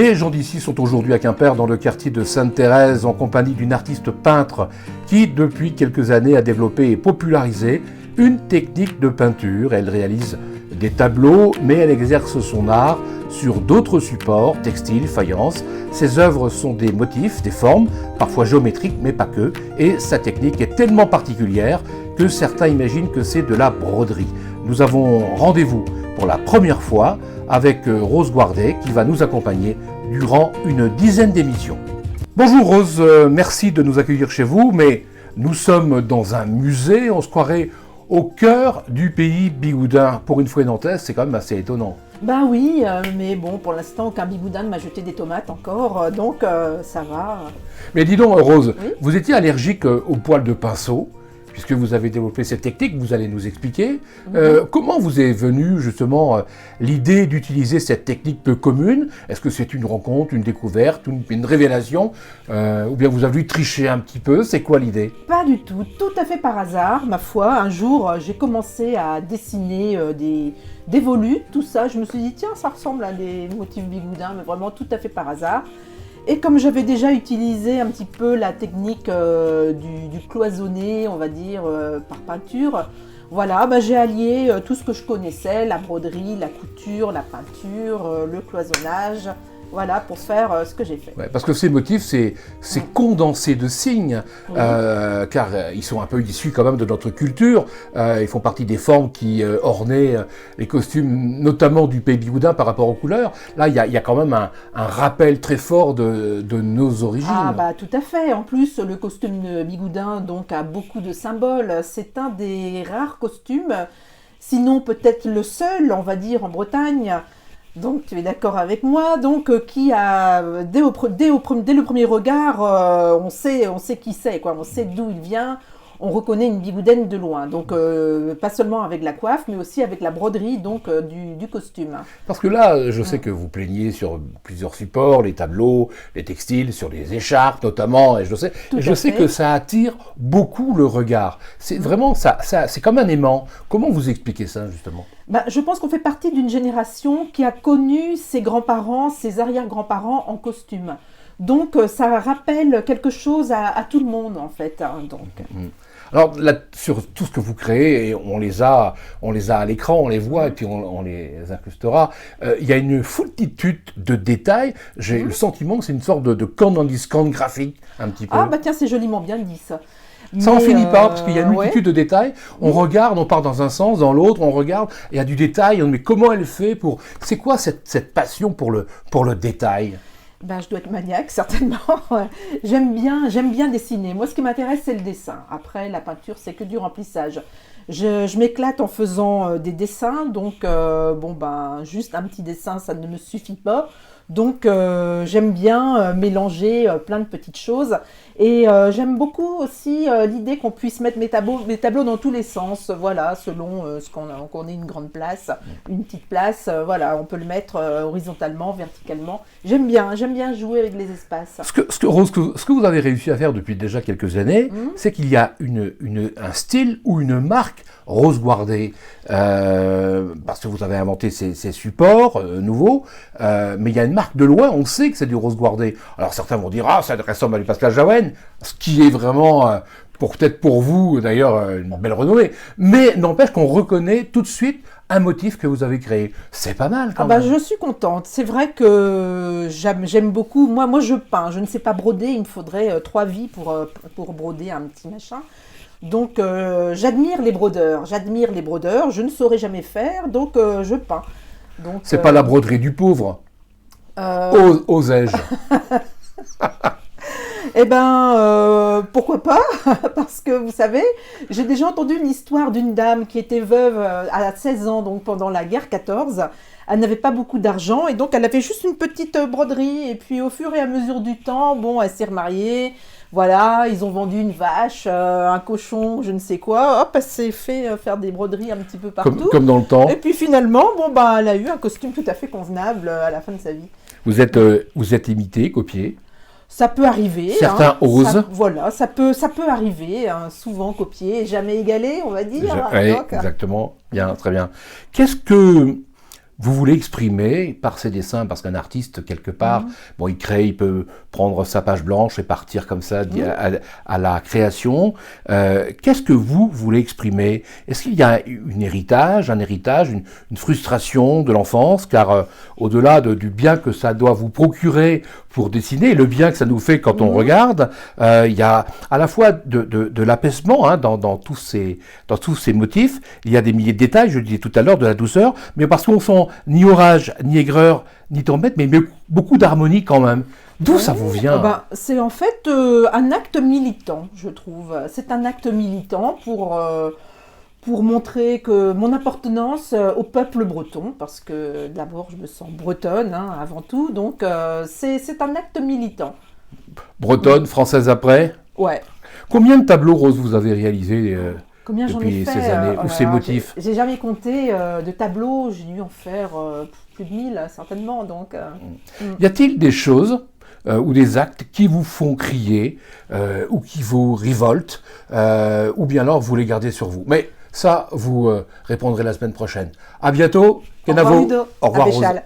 Les gens d'ici sont aujourd'hui à Quimper, dans le quartier de Sainte-Thérèse, en compagnie d'une artiste peintre qui, depuis quelques années, a développé et popularisé une technique de peinture. Elle réalise des tableaux, mais elle exerce son art sur d'autres supports, textiles, faïences. Ses œuvres sont des motifs, des formes, parfois géométriques, mais pas que. Et sa technique est tellement particulière que certains imaginent que c'est de la broderie. Nous avons rendez-vous pour la première fois avec Rose Guardet qui va nous accompagner durant une dizaine d'émissions. Bonjour Rose, merci de nous accueillir chez vous, mais nous sommes dans un musée, on se croirait au cœur du pays bigoudin. Pour une fois nantaise, c'est quand même assez étonnant. Ben oui, mais bon, pour l'instant, aucun bigoudin ne m'a jeté des tomates encore, donc ça va. Mais dis donc Rose, Oui. vous étiez allergique aux poils de pinceau, puisque vous avez développé cette technique, vous allez nous expliquer. Comment vous est venue justement l'idée d'utiliser cette technique peu commune? Est-ce que c'est une rencontre, une découverte, une révélation, ou bien vous avez dû tricher un petit peu? C'est quoi l'idée? Pas du tout, tout à fait par hasard, ma foi. Un jour, j'ai commencé à dessiner des volutes, tout ça. Je me suis dit, tiens, ça ressemble à des motifs bigoudins, mais vraiment tout à fait par hasard. Et comme j'avais déjà utilisé un petit peu la technique du cloisonné, on va dire, par peinture, voilà, bah, j'ai allié tout ce que je connaissais, la broderie, la couture, la peinture, le cloisonnage, voilà, pour faire ce que j'ai fait. Ouais, parce que ces motifs, c'est condensé de signes, Oui. car ils sont un peu issus quand même de notre culture. Ils font partie des formes qui ornaient les costumes, notamment du pays bigoudin par rapport aux couleurs. Là, il y a quand même un rappel très fort de nos origines. Ah bah tout à fait. En plus, le costume de bigoudin donc a beaucoup de symboles. C'est un des rares costumes, sinon peut-être le seul, on va dire, en Bretagne. Donc tu es d'accord avec moi, donc qui a dès le premier regard, on sait qui c'est, quoi. On sait d'où il vient. On reconnaît une bigoudaine de loin, donc pas seulement avec la coiffe, mais aussi avec la broderie donc du costume. Parce que là, je sais que vous plaignez sur plusieurs supports, les tableaux, les textiles, sur les écharpes notamment, et je sais que ça attire beaucoup le regard. C'est vraiment ça, c'est comme un aimant. Comment vous expliquez ça justement? Bah, je pense qu'on fait partie d'une génération qui a connu ses grands-parents, ses arrière-grands-parents en costume. Donc ça rappelle quelque chose à tout le monde en fait. Hein, donc. Alors, là, sur tout ce que vous créez, et on les a à l'écran, on les voit, et puis on les incrustera, il y a une foultitude de détails. J'ai le sentiment que c'est une sorte de scan graphique, un petit peu. Ah bah tiens, c'est joliment bien dit ça. Ça en Mais, finit pas, parce qu'il y a une multitude ouais. de détails. On regarde, on part dans un sens, dans l'autre, on regarde, il y a du détail, mais comment elle fait pour... C'est quoi cette passion pour le détail? Ben, je dois être maniaque, certainement. J'aime bien dessiner. Moi, ce qui m'intéresse, c'est le dessin. Après, la peinture, c'est que du remplissage. Je m'éclate en faisant des dessins. Donc, bon, ben, juste un petit dessin, ça ne me suffit pas. Donc, j'aime bien mélanger plein de petites choses. Et j'aime beaucoup aussi l'idée qu'on puisse mettre mes tableaux dans tous les sens. Voilà, selon ce qu'on ait une grande place, une petite place. Voilà, on peut le mettre horizontalement, verticalement. J'aime bien jouer avec les espaces. Rose, ce que vous avez réussi à faire depuis déjà quelques années, c'est qu'il y a un style ou une marque Rose Guardet, parce que vous avez inventé ces supports nouveaux, mais il y a une marque de loin, on sait que c'est du Rose Guardet. Alors certains vont dire, ah, ça ressemble à du Pascal Jaouen, ce qui est vraiment, peut-être pour vous d'ailleurs, une belle renommée, mais n'empêche qu'on reconnaît tout de suite un motif que vous avez créé. C'est pas mal quand même. Je suis contente. C'est vrai que j'aime beaucoup. Moi, je peins. Je ne sais pas broder. Il me faudrait 3 vies pour broder un petit machin. Donc, j'admire les brodeurs. Je ne saurais jamais faire, donc je peins. Donc, C'est pas la broderie du pauvre. Osais-je. Eh ben, pourquoi pas? Parce que vous savez, j'ai déjà entendu une histoire d'une dame qui était veuve à 16 ans, donc pendant la guerre 14. Elle n'avait pas beaucoup d'argent et donc elle avait juste une petite broderie. Et puis au fur et à mesure du temps, bon, elle s'est remariée. Voilà, ils ont vendu une vache, un cochon, je ne sais quoi. Hop, elle s'est fait faire des broderies un petit peu partout. Comme dans le temps. Et puis finalement, bon, ben, elle a eu un costume tout à fait convenable à la fin de sa vie. Vous êtes imité, copié. Ça peut arriver. Certains osent. Voilà, ça peut arriver, hein, souvent copié, jamais égalé, on va dire. Oui, Donc, exactement. Bien, très bien. Qu'est-ce que vous voulez exprimer par ses dessins, parce qu'un artiste, quelque part, bon, il crée, il peut prendre sa page blanche et partir comme ça à la création. Qu'est-ce que vous voulez exprimer? Est-ce qu'il y a un héritage, une frustration de l'enfance? Car au-delà du bien que ça doit vous procurer pour dessiner, le bien que ça nous fait quand on regarde, il y a à la fois de l'apaisement hein, dans tous ces motifs. Il y a des milliers de détails, je le disais tout à l'heure, de la douceur, mais parce qu'on sent ni orage, ni aigreur, ni tempête, mais beaucoup d'harmonie quand même. D'où ça vous vient? C'est en fait un acte militant, je trouve. C'est un acte militant pour montrer que mon appartenance au peuple breton, parce que d'abord je me sens bretonne hein, avant tout, donc c'est un acte militant. Bretonne, française après? Ouais. Combien de tableaux roses vous avez réalisés Combien j'en ai depuis fait ces années ou ces motifs? J'ai jamais compté de tableaux, j'ai dû en faire plus de 1000 certainement. Donc, Y a-t-il des choses ou des actes qui vous font crier ou qui vous révoltent ou bien alors vous les gardez sur vous? Mais ça, vous répondrez la semaine prochaine. À bientôt. Au revoir Ludo. Au revoir à Rose. Béchal.